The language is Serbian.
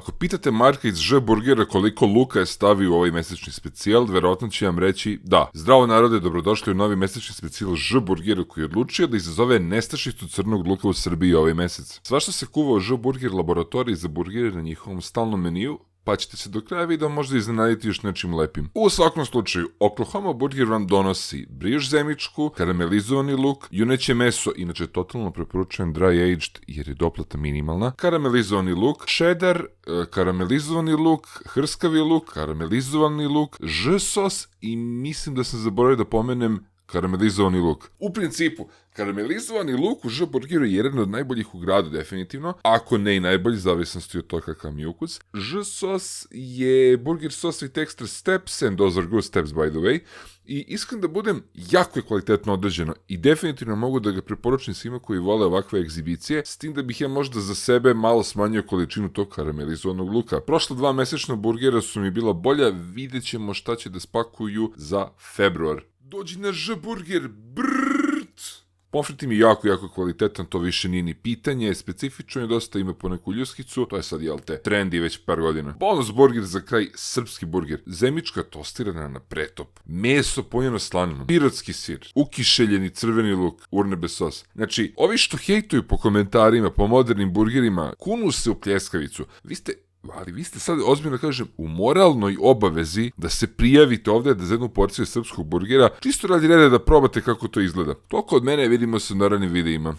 Ako pitate Marka iz Ž burgera koliko luka je stavio u ovaj mesečni specijal, verovatno će vam reći da. Zdravo narode, dobrodošli u novi mesečni specijal Ž burgera koji je odlučio da izazove nestašicu crnog luka u Srbiji ovaj mesec. Svašta se kuva u Ž burger laboratoriji za burgere na njihovom stalnom meniju, pa ćete se do kraja videa možda iznenaditi još nečim lepim. U svakom slučaju, Oklahoma Burger vam donosi briš zemičku, karamelizovani luk, juneće meso, inače totalno preporučujem dry aged jer je doplata minimalna, karamelizovani luk, cheddar, karamelizovani luk, hrskavi luk, karamelizovani luk, ž sos i mislim da sam zaboravio da pomenem karamelizovani luk. U principu, karamelizovani luk u Ž burgeru je jedan od najboljih u gradu, definitivno. Ako ne i najbolji, zavisnosti od toga kakav mi je ukus. Ž sos je burger sos with extra steps, and those are good steps by the way. I iskren da budem, jako je kvalitetno određeno i definitivno mogu da ga preporučim svima koji vole ovakve egzibicije, s tim da bih ja možda za sebe malo smanjio količinu tog karamelizovanog luka. Prošla 2 mesečna burgera su mi bila bolja, vidjet ćemo šta će da spakuju za februar. Dođi na Ž burger, brrrt! Pomfrit mi je jako kvalitetan, to više nije ni pitanje, specifično je dosta, ima po neku ljuskicu, to je sad, jel te, trendi već par godina. Bonus burger za kraj, srpski burger, zemička tostirana na pretop, meso punjeno slaninom, pirotski sir, ukišeljeni crveni luk, urnebe sos. Znači, ovi što hejtuju po komentarima, po modernim burgerima, kunu se u pljeskavicu, vi ste sad, ozbiljno kažem, u moralnoj obavezi da se prijavite ovdje da za jednu porciju srpskog burgera, čisto radi reda da probate kako to izgleda. Toliko od mene, vidimo se u narednim videima.